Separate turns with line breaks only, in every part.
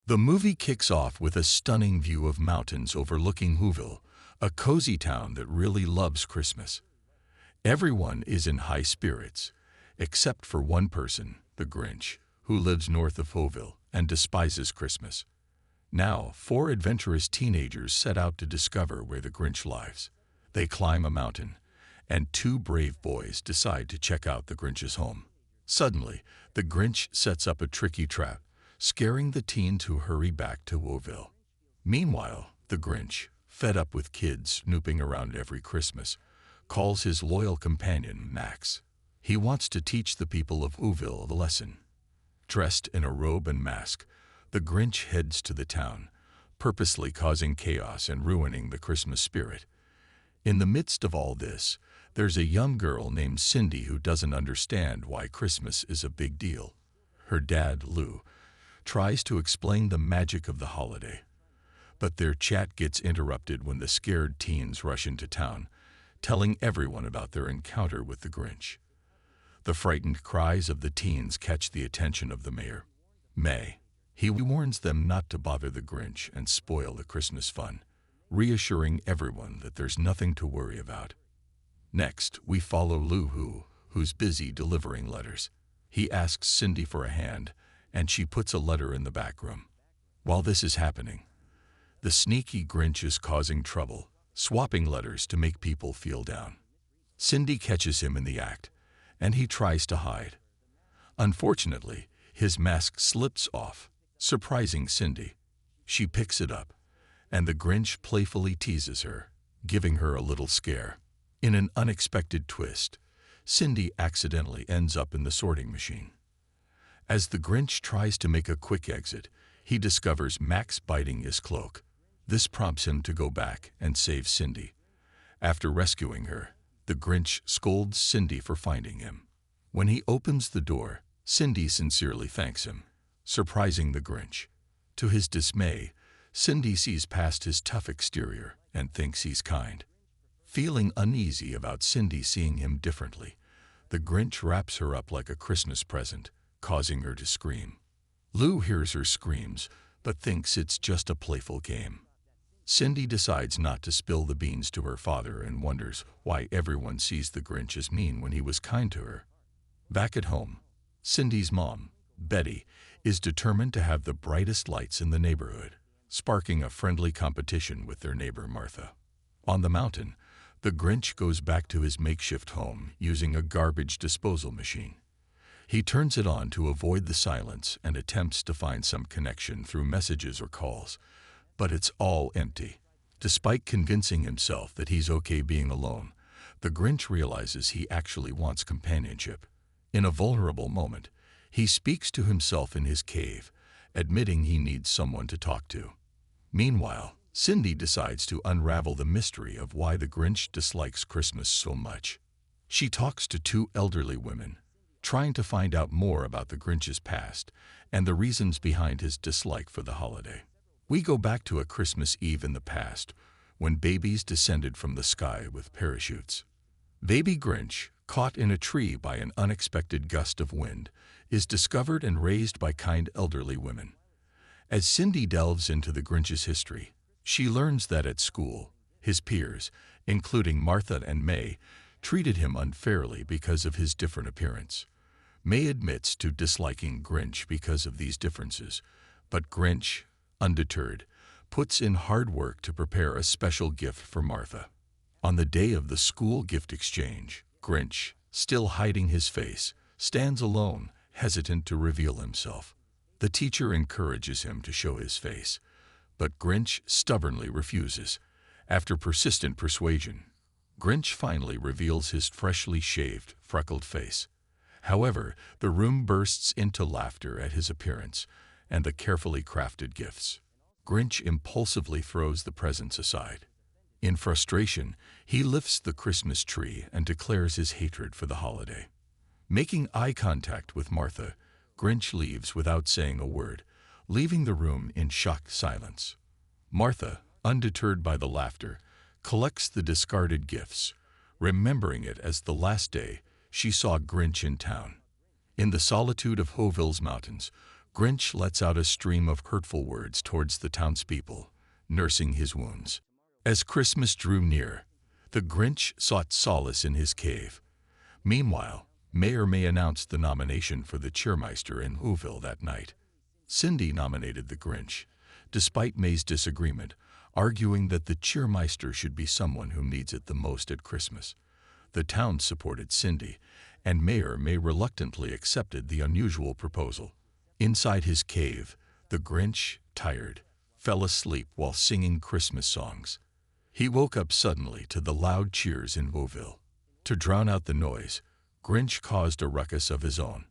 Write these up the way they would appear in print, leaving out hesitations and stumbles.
The movie kicks off with a stunning view of mountains overlooking Whoville, a cozy town that really loves Christmas. Everyone is in high spirits, except for one person, the Grinch, who lives north of Whoville and despises Christmas. Now, four adventurous teenagers set out to discover where the Grinch lives. They climb a mountain, and two brave boys decide to check out the Grinch's home. Suddenly, the Grinch sets up a tricky trap, scaring the teen to hurry back to Whoville. Meanwhile, the Grinch, fed up with kids snooping around every Christmas, calls his loyal companion Max. He wants to teach the people of Whoville a lesson. Dressed in a robe and mask, the Grinch heads to the town, purposely causing chaos and ruining the Christmas spirit. In the midst of all this, there's a young girl named Cindy who doesn't understand why Christmas is a big deal. Her dad, Lou, tries to explain the magic of the holiday, but their chat gets interrupted when the scared teens rush into town, telling everyone about their encounter with the Grinch. The frightened cries of the teens catch the attention of the mayor, May. He warns them not to bother the Grinch and spoil the Christmas fun, reassuring everyone that there's nothing to worry about. Next, we follow Lou, who's busy delivering letters. He asks Cindy for a hand, and she puts a letter in the back room. While this is happening, the sneaky Grinch is causing trouble, swapping letters to make people feel down. Cindy catches him in the act, and he tries to hide. Unfortunately, his mask slips off, surprising Cindy. She picks it up, and the Grinch playfully teases her, giving her a little scare. In an unexpected twist, Cindy accidentally ends up in the sorting machine. As the Grinch tries to make a quick exit, he discovers Max biting his cloak. This prompts him to go back and save Cindy. After rescuing her, the Grinch scolds Cindy for finding him. When he opens the door, Cindy sincerely thanks him, surprising the Grinch. To his dismay, Cindy sees past his tough exterior and thinks he's kind. Feeling uneasy about Cindy seeing him differently, the Grinch wraps her up like a Christmas present, causing her to scream. Lou hears her screams, but thinks it's just a playful game. Cindy decides not to spill the beans to her father and wonders why everyone sees the Grinch as mean when he was kind to her. Back at home, Cindy's mom, Betty, is determined to have the brightest lights in the neighborhood, sparking a friendly competition with their neighbor Martha. On the mountain, the Grinch goes back to his makeshift home using a garbage disposal machine. He turns it on to avoid the silence and attempts to find some connection through messages or calls, but it's all empty. Despite convincing himself that he's okay being alone, the Grinch realizes he actually wants companionship. In a vulnerable moment, he speaks to himself in his cave, admitting he needs someone to talk to. Meanwhile, Cindy decides to unravel the mystery of why the Grinch dislikes Christmas so much. She talks to two elderly women, trying to find out more about the Grinch's past and the reasons behind his dislike for the holiday. We go back to a Christmas Eve in the past, when babies descended from the sky with parachutes. Baby Grinch, caught in a tree by an unexpected gust of wind, is discovered and raised by kind elderly women. As Cindy delves into the Grinch's history, she learns that at school, his peers, including Martha and May, treated him unfairly because of his different appearance. May admits to disliking Grinch because of these differences, but Grinch, undeterred, puts in hard work to prepare a special gift for Martha. On the day of the school gift exchange, Grinch, still hiding his face, stands alone, hesitant to reveal himself. The teacher encourages him to show his face, but Grinch stubbornly refuses. After persistent persuasion, Grinch finally reveals his freshly shaved, freckled face. However, the room bursts into laughter at his appearance and the carefully crafted gifts. Grinch impulsively throws the presents aside. In frustration, he lifts the Christmas tree and declares his hatred for the holiday. Making eye contact with Martha, Grinch leaves without saying a word, leaving the room in shocked silence. Martha, undeterred by the laughter, collects the discarded gifts, remembering it as the last day she saw Grinch in town. In the solitude of Whoville's mountains, Grinch lets out a stream of hurtful words towards the townspeople, nursing his wounds. As Christmas drew near, the Grinch sought solace in his cave. Meanwhile, Mayor May announced the nomination for the cheermeister in Whoville that night. Cindy nominated the Grinch, despite May's disagreement, arguing that the cheermeister should be someone who needs it the most at Christmas. The town supported Cindy, and Mayor May reluctantly accepted the unusual proposal. Inside his cave, the Grinch, tired, fell asleep while singing Christmas songs. He woke up suddenly to the loud cheers in Whoville. To drown out the noise, Grinch caused a ruckus of his own.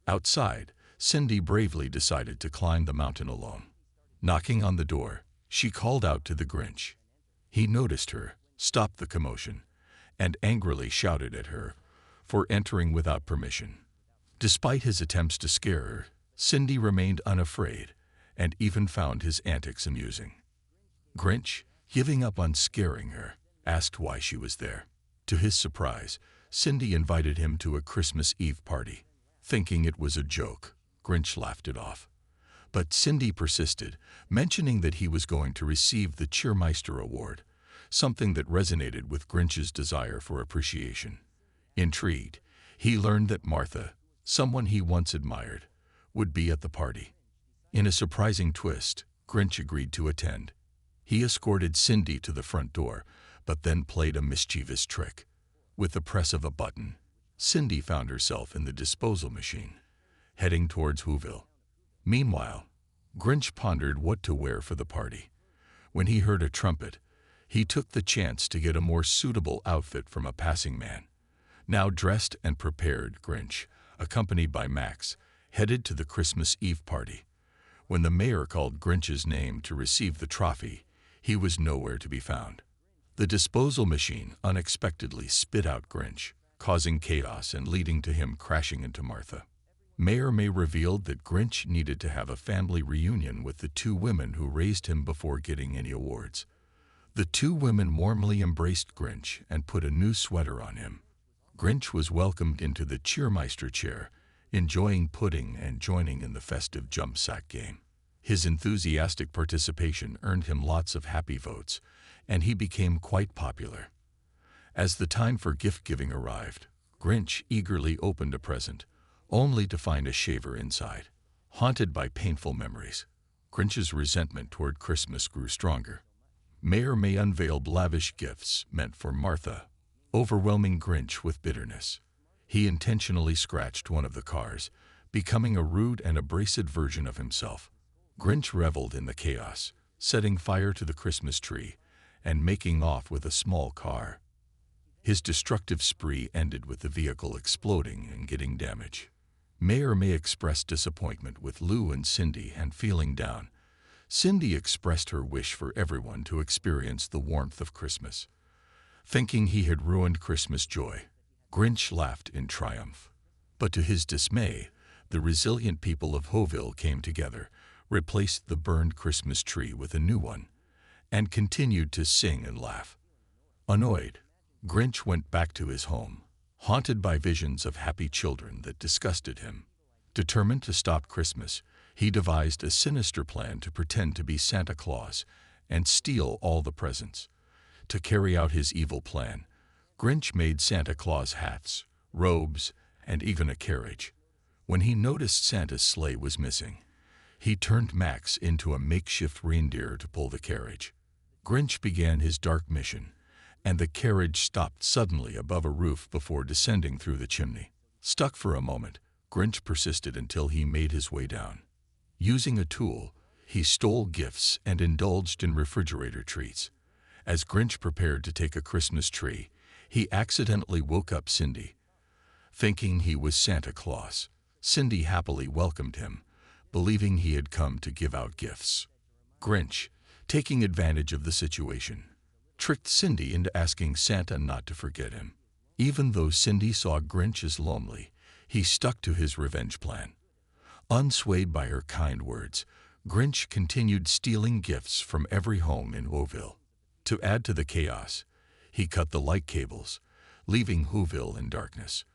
Outside, Cindy bravely decided to climb the mountain alone. Knocking on the door, she called out to the Grinch. He noticed her, stopped the commotion, and angrily shouted at her for entering without permission. Despite his attempts to scare her, Cindy remained unafraid and even found his antics amusing. Grinch, giving up on scaring her, asked why she was there. To his surprise, Cindy invited him to a Christmas Eve party. Thinking it was a joke, Grinch laughed it off. But Cindy persisted, mentioning that he was going to receive the Cheermeister Award, something that resonated with Grinch's desire for appreciation. Intrigued, he learned that Martha, someone he once admired, would be at the party. In a surprising twist, Grinch agreed to attend. He escorted Cindy to the front door, but then played a mischievous trick. With the press of a button, Cindy found herself in the disposal machine, heading towards Whoville. Meanwhile, Grinch pondered what to wear for the party. When he heard a trumpet, he took the chance to get a more suitable outfit from a passing man. Now dressed and prepared, Grinch, accompanied by Max, headed to the Christmas Eve party. When the mayor called Grinch's name to receive the trophy, he was nowhere to be found. The disposal machine unexpectedly spit out Grinch, causing chaos and leading to him crashing into Martha. Mayor May revealed that Grinch needed to have a family reunion with the two women who raised him before getting any awards. The two women warmly embraced Grinch and put a new sweater on him. Grinch was welcomed into the Cheermeister chair, enjoying pudding and joining in the festive jump sack game. His enthusiastic participation earned him lots of happy votes, and he became quite popular. As the time for gift-giving arrived, Grinch eagerly opened a present, only to find a shaver inside. Haunted by painful memories, Grinch's resentment toward Christmas grew stronger. Mayor May unveiled lavish gifts meant for Martha, overwhelming Grinch with bitterness. He intentionally scratched one of the cars, becoming a rude and abrasive version of himself. Grinch reveled in the chaos, setting fire to the Christmas tree and making off with a small car. His destructive spree ended with the vehicle exploding and getting damage. Mayor May expressed disappointment with Lou and Cindy, and feeling down, Cindy expressed her wish for everyone to experience the warmth of Christmas. Thinking he had ruined Christmas joy, Grinch laughed in triumph. But to his dismay, the resilient people of Whoville came together, replaced the burned Christmas tree with a new one, and continued to sing and laugh. Annoyed, Grinch went back to his home, haunted by visions of happy children that disgusted him. Determined to stop Christmas, he devised a sinister plan to pretend to be Santa Claus and steal all the presents. To carry out his evil plan, Grinch made Santa Claus hats, robes, and even a carriage. When he noticed Santa's sleigh was missing, he turned Max into a makeshift reindeer to pull the carriage. Grinch began his dark mission, and the carriage stopped suddenly above a roof before descending through the chimney. Stuck for a moment, Grinch persisted until he made his way down. Using a tool, he stole gifts and indulged in refrigerator treats. As Grinch prepared to take a Christmas tree, he accidentally woke up Cindy. Thinking he was Santa Claus, Cindy happily welcomed him, believing he had come to give out gifts. Grinch, taking advantage of the situation, tricked Cindy into asking Santa not to forget him. Even though Cindy saw Grinch as lonely, he stuck to his revenge plan. Unswayed by her kind words, Grinch continued stealing gifts from every home in Whoville. To add to the chaos, he cut the light cables, leaving Whoville in darkness.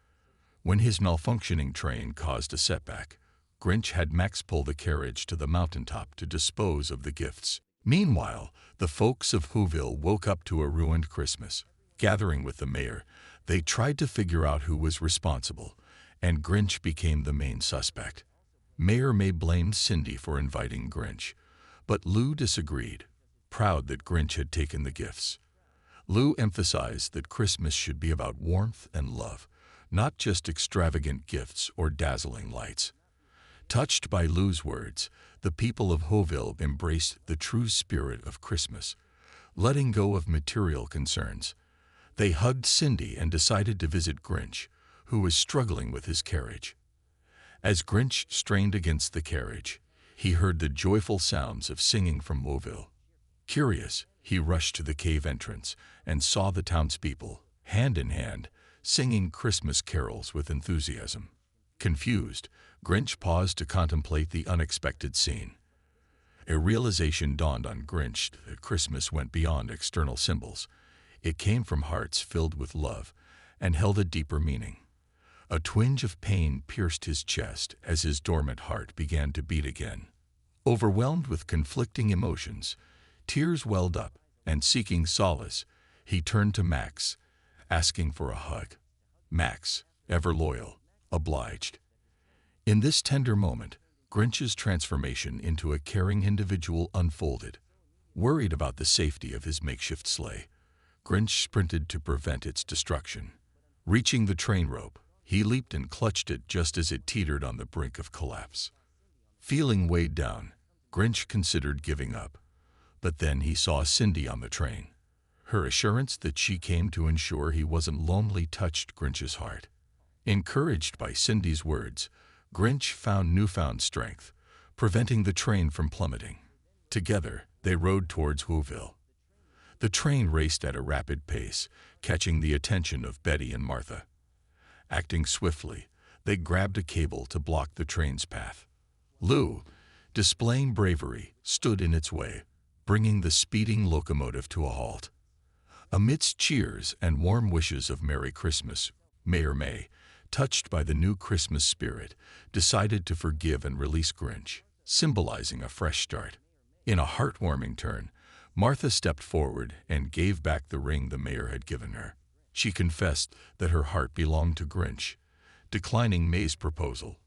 When his malfunctioning train caused a setback, Grinch had Max pull the carriage to the mountaintop to dispose of the gifts. Meanwhile, the folks of Whoville woke up to a ruined Christmas. Gathering with the mayor, they tried to figure out who was responsible, and Grinch became the main suspect. Mayor May blamed Cindy for inviting Grinch, but Lou disagreed, proud that Grinch had taken the gifts. Lou emphasized that Christmas should be about warmth and love, not just extravagant gifts or dazzling lights. Touched by Lou's words, the people of Whoville embraced the true spirit of Christmas, letting go of material concerns. They hugged Cindy and decided to visit Grinch, who was struggling with his carriage. As Grinch strained against the carriage, he heard the joyful sounds of singing from Whoville. Curious, he rushed to the cave entrance and saw the townspeople, hand in hand, singing Christmas carols with enthusiasm. Confused, Grinch paused to contemplate the unexpected scene. A realization dawned on Grinch that Christmas went beyond external symbols. It came from hearts filled with love and held a deeper meaning. A twinge of pain pierced his chest as his dormant heart began to beat again. Overwhelmed with conflicting emotions, tears welled up, and seeking solace, he turned to Max, asking for a hug. Max, ever loyal, obliged. In this tender moment, Grinch's transformation into a caring individual unfolded. Worried about the safety of his makeshift sleigh, Grinch sprinted to prevent its destruction. Reaching the train rope, he leaped and clutched it just as it teetered on the brink of collapse. Feeling weighed down, Grinch considered giving up, but then he saw Cindy on the train. Her assurance that she came to ensure he wasn't lonely touched Grinch's heart. Encouraged by Cindy's words, Grinch found newfound strength, preventing the train from plummeting. Together, they rode towards Whoville. The train raced at a rapid pace, catching the attention of Betty and Martha. Acting swiftly, they grabbed a cable to block the train's path. Lou, displaying bravery, stood in its way, bringing the speeding locomotive to a halt. Amidst cheers and warm wishes of Merry Christmas, Mayor May, touched by the new Christmas spirit, decided to forgive and release Grinch, symbolizing a fresh start. In a heartwarming turn, Martha stepped forward and gave back the ring the mayor had given her. She confessed that her heart belonged to Grinch, declining May's proposal.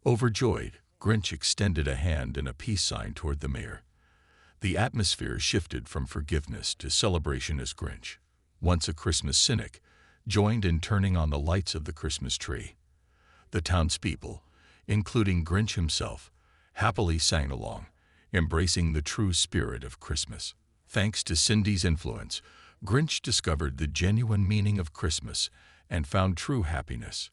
Overjoyed, Grinch extended a hand and a peace sign toward the mayor. The atmosphere shifted from forgiveness to celebration as Grinch, once a Christmas cynic, joined in turning on the lights of the Christmas tree. The townspeople, including Grinch himself, happily sang along, embracing the true spirit of Christmas. Thanks to Cindy's influence, Grinch discovered the genuine meaning of Christmas and found true happiness.